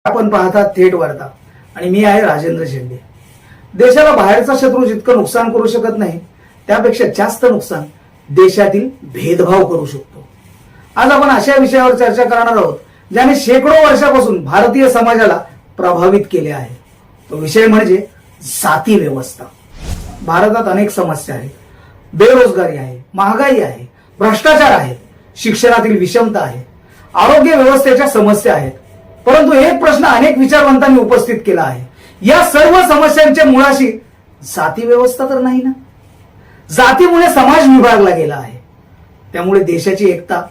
आपण पाहता थेट वार्ता आणि मी आहे राजेंद्र शेंडे। देशाला बाहेरचा शत्रू जितकं नुकसान करू शकत नाही त्यापेक्षा जास्त नुकसान देशातील भेदभाव करू शकतो। आज आपण अशा विषयावर चर्चा करणार आहोत ज्याने शेकडो वर्षापासून भारतीय समाजाला प्रभावित केले आहे। तो विषय म्हणजे जाती व्यवस्था। भारतात अनेक समस्या आहेत, बेरोजगारी आहे, महागाई आहे, भ्रष्टाचार आहे, शिक्षणातील विषमता आहे, आरोग्य व्यवस्थेच्या समस्या आहेत। परंतु एक प्रश्न अनेक विचारवंतांनी उपस्थित केला आहे, या सर्व समस्यांच्या मुळाशी जाती व्यवस्था तर नाही ना? जातीमुळे समाज विभागला गेला आहे, त्यामुळे देशाची एकता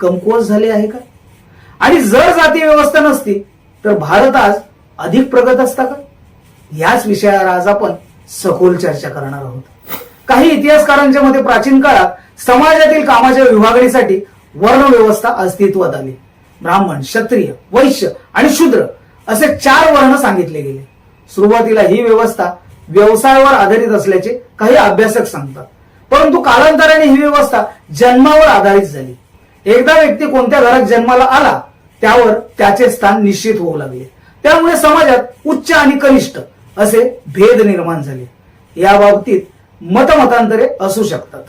कमकुवत झाली आहे का? आणि जर जाती व्यवस्था नसती तर भारत आज अधिक प्रगत असता का? याच विषयावर आज आपण सखोल चर्चा करणार आहोत। काही इतिहासकारांच्या मते प्राचीन काळात समाजातील कामाच्या विभागणीसाठी वर्ण व्यवस्था अस्तित्वात आली। ब्राह्मण, क्षत्रिय, वैश्य आणि शूद्र असे 4 वर्ण सांगितले गेले। सुरुवातीला ही व्यवस्था व्यवसायावर आधारित असल्याचे काही अभ्यासक सांगतात, परंतु कालांतराने ही व्यवस्था जन्मावर आधारित झाली। एकदा व्यक्ती कोणत्या घरात जन्माला आला त्यावर त्याचे स्थान निश्चित होऊ लागले, त्यामुळे समाजात उच्च आणि कनिष्ठ असे भेद निर्माण झाले। या बाबतीत मतमतांतरे असू शकतात।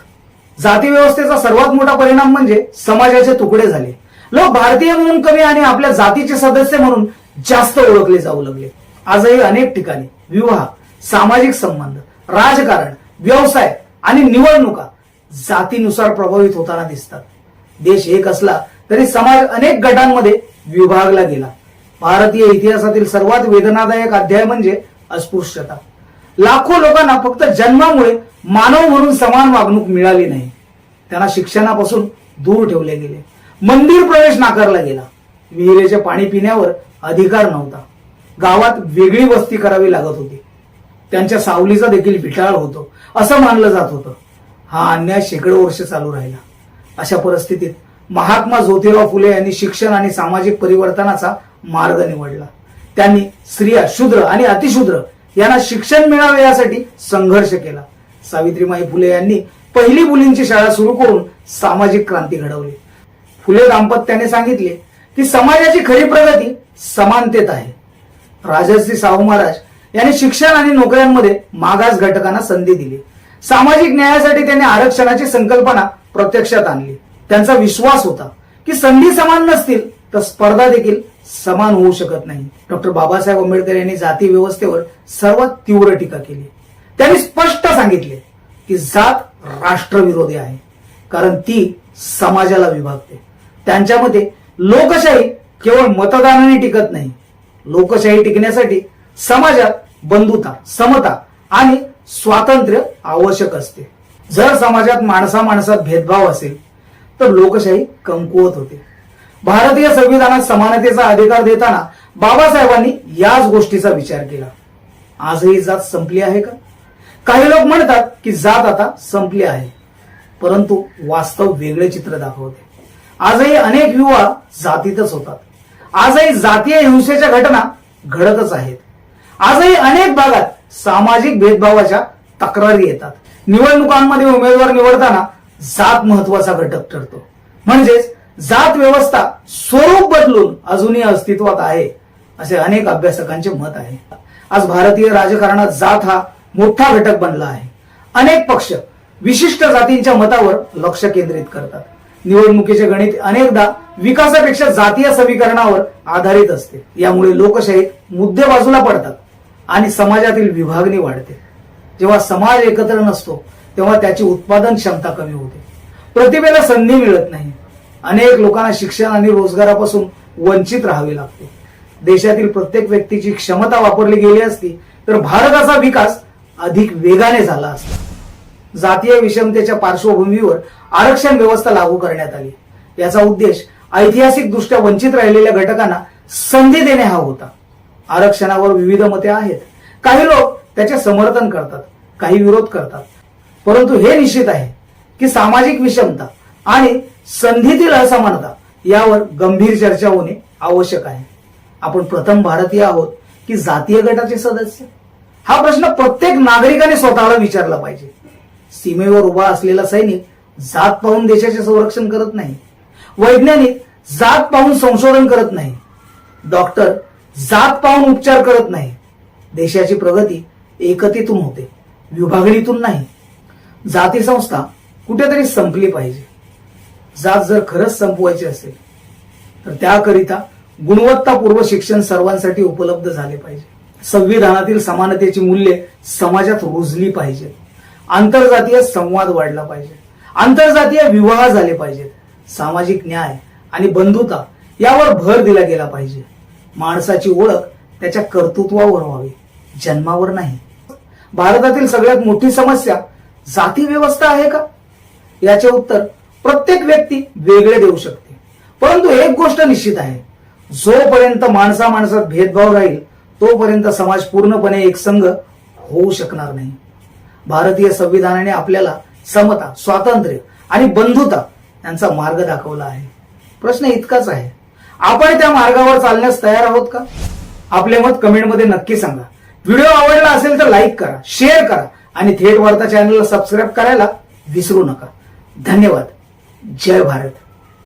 जाती व्यवस्थेचा सर्वात मोठा परिणाम म्हणजे समाजाचे तुकडे झाले। लोक भारतीय म्हणून कमी आणि आपल्या जातीचे सदस्य म्हणून जास्त ओळखले जाऊ लागले। आजही अनेक ठिकाणी विवाह, सामाजिक संबंध, राजकारण, व्यवसाय आणि निवडणुका जातीनुसार प्रभावित होताना दिसतात। देश एक असला तरी समाज अनेक गटांमध्ये विभागला गेला। भारतीय इतिहासातील सर्वात वेदनादायक अध्याय म्हणजे अस्पृश्यता। लाखो लोकांना फक्त जन्मामुळे मानव म्हणून समान वागणूक मिळाली नाही, त्यांना शिक्षणापासून दूर ठेवले गेले, मंदिर प्रवेश नाकारला गेला, विहिरीचे पाणी पिण्यावर अधिकार नव्हता, गावात वेगळी वस्ती करावी लागत होती, त्यांच्या सावलीचा देखील विटाळ होतो असं मानलं जात होतं। हा अन्याय शेकडो वर्ष चालू राहिला। अशा परिस्थितीत महात्मा ज्योतिराव फुले यांनी शिक्षण आणि सामाजिक परिवर्तनाचा मार्ग निवडला। त्यांनी स्त्रिया, शूद्र आणि अतिशूद्र यांना शिक्षण मिळावे यासाठी संघर्ष केला। सावित्रीबाई फुले यांनी पहिली मुलींची शाळा सुरू करून सामाजिक क्रांती घडवली। फुले दाम्पत्याने सांगितले की समाजाची खरी प्रगती समानतेत आहे। राजर्षी शाहू महाराज यांनी शिक्षण आणि नोकऱ्यांमध्ये मागास घटकांना संधी दिली। सामाजिक न्यायासाठी त्यांनी आरक्षणाची संकल्पना प्रत्यक्षात आणली। त्यांचा विश्वास होता की संधी समान नसतील तर स्पर्धा देखील समान होऊ शकत नाही। डॉक्टर बाबासाहेब आंबेडकर यांनी जाती व्यवस्थेवर सर्वात तीव्र टीका केली। त्यांनी स्पष्ट सांगितले की जात राष्ट्रविरोधी आहे, कारण ती समाजाला विभागते। त्यांच्या मते लोकशाही केवळ मतदानाने टिकत नाही, लोकशाही टिकण्यासाठी समाजात बंधुता, समता आणि स्वातंत्र्य आवश्यक असते। जर समाजात माणसामाणसात भेदभाव असेल तर लोकशाही कमकुवत होते। भारतीय संविधानात समानतेचा अधिकार देताना बाबासाहेबांनी याच गोष्टीचा विचार केला। आजही जात संपली आहे का? काही लोक म्हणतात की जात आता संपली आहे, परंतु वास्तव वेगळे चित्र दाखवते। आजही अनेक विवाह जातीतच होतात। आजही जातीय हिंसेच्या घटना घडतच आहेत। आजही अनेक भागात सामाजिक भेदभावाच्या तक्रारी येतात। निवडणुकांमध्ये उमेदवार निवडताना जात महत्वाचा घटक ठरतो। म्हणजेच जात व्यवस्था स्वरूप बदलून अजूनही अस्तित्वात आहे असे अनेक अभ्यासकांचे मत आहे। आज भारतीय राजकारणात जात हा मोठा घटक बनला आहे। अनेक पक्ष विशिष्ट जातींच्या मतावर लक्ष केंद्रित करतात। निवडणुकीचे गणित अनेकदा विकासापेक्षा जातीय समीकरणावर आधारित असते। यामुळे लोकशाहीत मुद्दे बाजूला पडतात आणि समाजातील विभागणी वाढते। जेव्हा समाज एकत्र नसतो तेव्हा त्याची उत्पादन क्षमता कमी होते, प्रतिभेला संधी मिळत नाही, अनेक लोकांना शिक्षण आणि रोजगारापासून वंचित राहावे लागते। देशातील प्रत्येक व्यक्तीची क्षमता वापरली गेली असती तर भारताचा विकास अधिक वेगाने झाला असता। जातीय विषमतेच्या पार्श्वभूमीवर आरक्षण व्यवस्था लागू करण्यात आली। याचा उद्देश ऐतिहासिक दृष्ट्या वंचित राहिलेल्या घटकांना संधी देणे हा होता। आरक्षणावर विविध मते आहेत। काही लोक त्याचे समर्थन करतात, काही विरोध करतात, परंतु हे निश्चित आहे की सामाजिक विषमता आणि संधीतील असमानता यावर गंभीर चर्चा होणे आवश्यक आहे। आपण प्रथम भारतीय आहोत की जातीय गटाचे सदस्य? हा प्रश्न प्रत्येक नागरिकाने स्वतःला विचारला पाहिजे। सीमेवर उभा असलेला सैनिक जात पाहून देशाचे संरक्षण करत नाही, वैज्ञानिक जात पाहून संशोधन करत नाही, डॉक्टर जात पाहून उपचार करत नाही. देशाची प्रगती एकतेतून होते, विभागणीतून नाही. जाती संस्था कुठेतरी संपली पाहिजे. जात जर खरंच संपवायची असेल तर त्याकरिता गुणवत्तापूर्व शिक्षण सर्वांसाठी उपलब्ध झाले पाहिजे. संविधानातील समानतेची मूल्ये समाजात रुजली पाहिजेत. आंतरजातीय संवाद वाढला पाहिजे. आंतरजातीय विवाह झाले पाहिजेत. सामाजिक न्याय आणि बंधुता यावर भर दिला गेला पाहिजे. माणसाची ओळख त्याच्या कर्तृत्वावर व्हावी, जन्मावर नाही. भारतातील सगळ्यात मोठी समस्या जाती व्यवस्था आहे का? याचे उत्तर प्रत्येक व्यक्ती वेगळे देऊ शकते. परंतु एक गोष्ट निश्चित आहे, जोपर्यंत माणसात भेदभाव राहील तोपर्यंत समाज पूर्णपणे एकसंघ होऊ शकणार नाही. भारतीय संविधानाने आपल्याला समता, स्वातंत्र्य आणि बंधुता यांचा मार्ग दाखवला आहे. प्रश्न इतकाच आहे, आपण त्या मार्गावर चालण्यास तयार आहोत का? आपले मत कमेंटमध्ये नक्की सांगा. व्हिडिओ आवडला असेल तर लाईक करा, शेअर करा आणि थेट वार्ता चॅनलला सबस्क्राईब करायला विसरू नका. धन्यवाद. जय भारत.